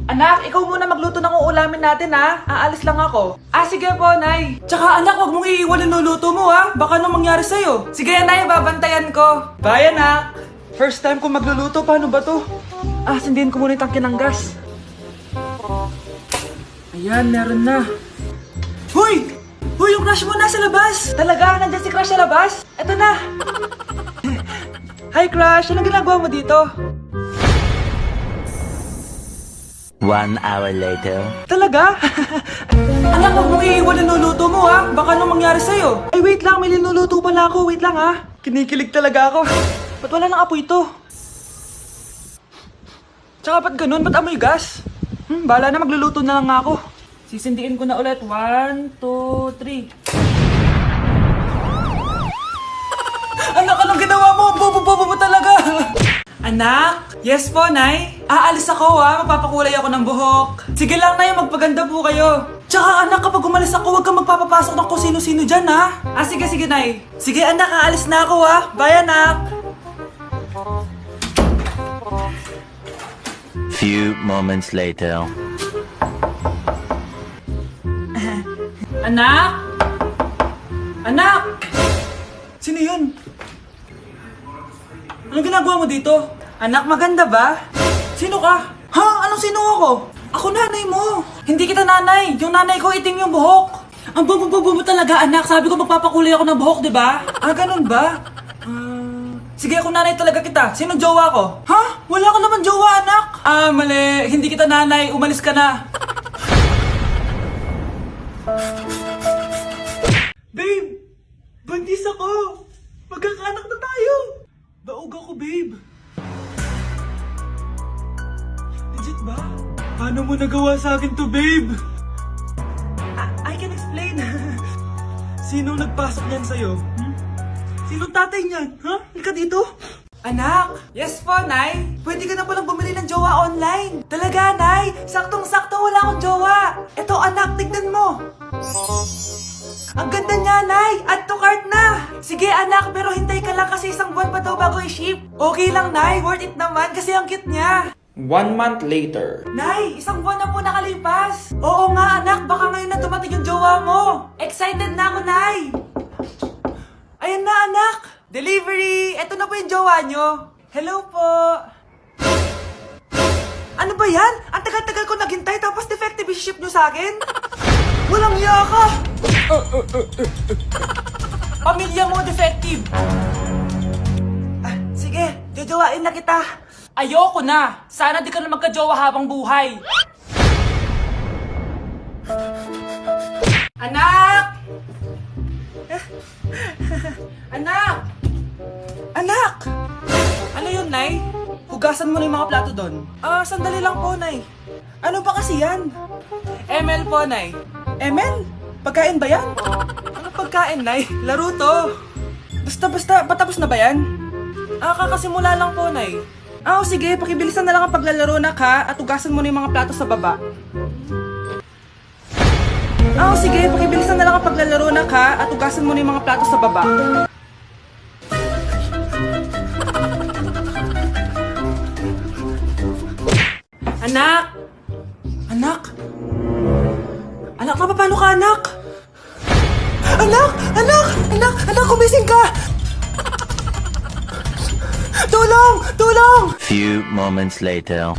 Anak, ikaw muna magluto ng uulamin natin ha. Aalis lang ako. Sige po, Nay. Tsaka anak, wag mong iiwan yung luluto mo ha. Baka anong mangyari sa'yo. Sige, Nay, babantayan ko. Bye, anak. First time ko magluluto, paano ba to? Sindihin ko muna yung tangke ng gas. Ayan, meron na. Hoy! Hoy, yung crush mo nasa labas! Talaga? Nandiyan si crush sa labas? Eto na! Hi, crush! Anong ginagawa mo dito? 1 hour later. Talaga? Anak, huwag mong iiwan ang luluto mo ha. Baka anong mangyari sa'yo. Ay, wait lang. May linuluto pala ako. Wait lang ha. Kinikilig talaga ako. Ba't wala nang apoy ito? Tsaka ba't ganun? Ba't amoy gas? Bahala na, magluluto na lang ako. Sisindiin ko na ulit. 1, 2, 3. Anak, anong ginawa mo? Bobo-bobo mo talaga. Anak? Yes po, Nay. Aalis ako ha. Magpapakulay ako ng buhok. Sige lang, Nay. Magpaganda po kayo. Tsaka anak, kapag umalis ako, huwag kang magpapapasok ng kung sino-sino dyan ha. Sige, Nay. Sige anak, aalis na ako ha. Bye, anak. Few moments later. Anak? Anak? Sino yun? Anong ginagawa mo dito? Anak, maganda ba? Sino ka? Ha? Anong sino ako? Ako nanay mo. Hindi kita nanay. Yung nanay ko itim yung buhok. Ang bobo-bobo mo talaga, anak. Sabi ko magpapakulay ako ng buhok, di ba? Ganun ba? Sige, ako nanay talaga kita. Sino jowa ko? Ha? Wala ka naman jowa, anak. Mali. Hindi kita nanay. Umalis ka na. Babe! Buntis ako! Magkakaanak na tayo! Baog ako, babe! Legit ba? Paano mo nagawa sa akin to, babe? I can explain. Sinong nagpasok niyan sa'yo? Sinong tatay niyan? Ha? Halika dito. Anak! Yes po, Nay! Pwede ka na palang bumili ng jowa online! Talaga, Nay! Saktong-sakto wala akong jowa! Eto, anak, tignan mo! Ang ganda niya, Nay! Add to cart na! Sige, anak, pero hintay ka lang kasi isang buwan pa daw bago i-ship. Okay lang, Nay. Worth it naman kasi ang cute niya. 1 month later. Nay, isang buwan na po nakalipas. Oo nga, anak. Baka ngayon na dumating yung jowa mo. Excited na ako, Nay. Ayan na, anak. Delivery. Eto na po yung jowa nyo. Hello po. Ano ba yan? Ang tagal-tagal ko naghintay tapos defective yung ship nyo sa akin? Walang iya ka. Pamilya mo defective. Sige, jojowain na kita. Ayoko na. Sana di ka na magka-jowa habang buhay. Anak! Anak! Anak! Ano yun, Nay? Hugasan mo na yung mga plato doon. Sandali lang po, Nay. Ano ba kasi yan? ML po, Nay. ML? Pagkain ba yan? Ano pagkain, Nay? Laro to. Basta, patapos na ba yan? Kakasimula lang po, Nay. Sige, pakibilisan na lang ang paglalaro, nak, ha? At hugasan mo na yung mga plato sa baba. Sige, pakibilisan na lang ang paglalaro, nak, ha? At hugasan mo na yung mga plato sa baba. Anak! Anak! Anak, paano ka, anak? Anak! Anak! Anak! Anak, kumising ka! Tulong! Tulong! Few moments later.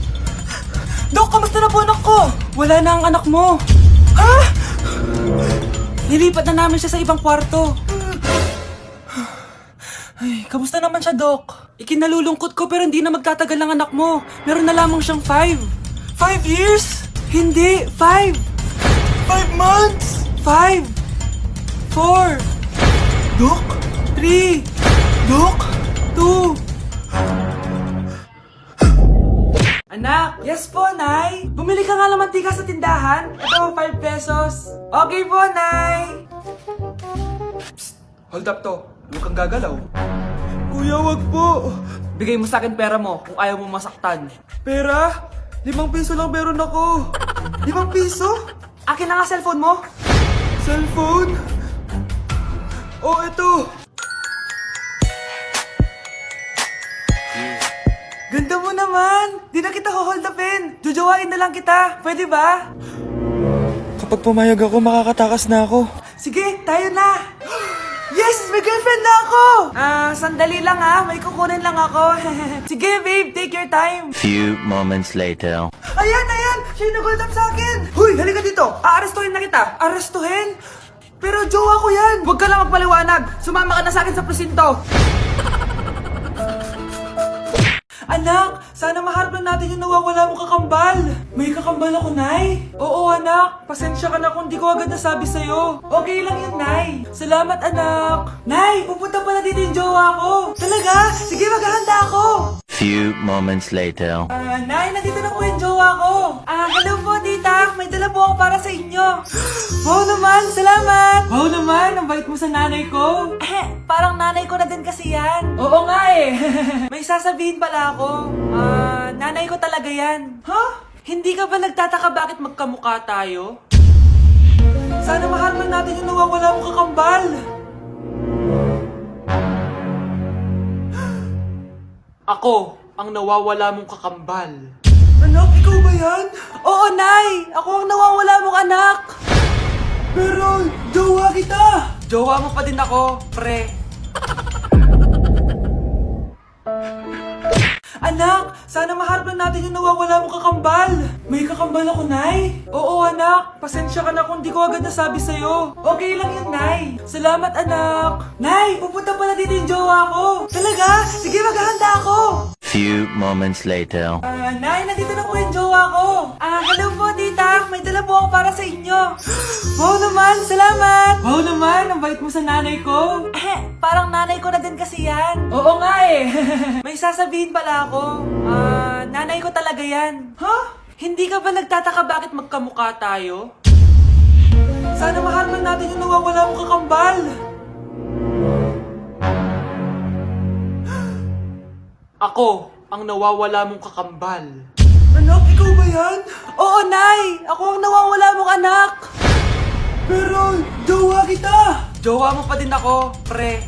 Dok, kamusta na po anak ko? Wala na ang anak mo. Ha? Nilipat na namin siya sa ibang kwarto. Ay, kamusta naman siya, Dok? Ikinalulungkot ko pero hindi na magtatagal ang anak mo. Meron na lamang siyang 5. 5 years? Hindi, 5. 5 months? 5. 4. Dok? 3. Dok? 2. Anak! Yes po, Nay! Bumili ka nga ng mantika sa tindahan. Ito, 5 pesos. Okay po, Nay! Psst! Hold up to. Huwag kang gagalaw. Kuya, wag po. Bigay mo sa akin pera mo kung ayaw mo masaktan. Pera? 5 piso lang meron ako. 5 piso? Akin na nga cellphone mo. Cellphone? Oh, ito. Ganda mo naman! Di na kita hold upin! Jojowain na lang kita! Pwede ba? Kapag pumayag ako, makakatakas na ako. Sige, tayo na! Yes! May girlfriend na ako! Sandali lang may kukunin lang ako. Sige babe, take your time. Few moments later. Ayan! Siya yung nag-hold up sa akin! Huy, halika dito! Aarestuhin na kita! Arestuhin? Pero jowa ko yan! Huwag ka lang magpaliwanag! Sumama ka na sa akin sa presinto! Anak, sana maharap na natin yung nawawala mong kakambal. May kakambal ako, Nay. Oo, anak. Pasensya ka na kung di ko agad nasabi sa'yo. Okay lang yun, Nay. Salamat, anak. Nay, pupunta pala dito yung jowa ko. Talaga? Sige, maghahanda ako. Few moments later. Nay, nandito na po yung jowa ko. Hello po, tita. May dala po ako para sa inyo. Wow naman, salamat. Wow naman, ang bait mo sa nanay ko. Parang nanay ko na din kasi yan. Oo nga May sasabihin pala ako. Nanay ko talaga yan. Hindi ka ba nagtataka bakit magkamukha tayo? Sana maharman natin yung nawawala mong kakambal. Ako, ang nawawala mong kakambal. Anak, ikaw ba yan? Oo, Nay! Ako ang nawawala mong anak! Pero, jowa kita! Jowa mo pa din ako, pre. Anak, sana maharap na natin yung nawawala mong kakambal. May kakambal ako, Nay. Oo, anak. Pasensya ka na kung di ko agad nasabi sa'yo. Okay lang yun, Nay. Salamat, anak. Nay, pupunta pala dito yung jowa ko. Talaga? Sige, maghahanda ako. Few moments later. Nay, nandito na po yung jowa ko. Hello po, tita. May dala po ako para sa inyo. Wow naman, salamat. Wow naman, ang bait mo sa nanay ko. Parang nanay ko na din kasi yan. Oo nga May sasabihin pala ako. Nanay ko talaga yan. Hindi ka ba nagtataka bakit magkamukha tayo? Sana maharman natin yung nawawala mong kakambal. Ako, ang nawawala mong kakambal. Anak, ikaw ba yan? Oo, Nay! Ako ang nawawala mong anak! Pero, jowa kita! Jowa mo pa din ako, pre.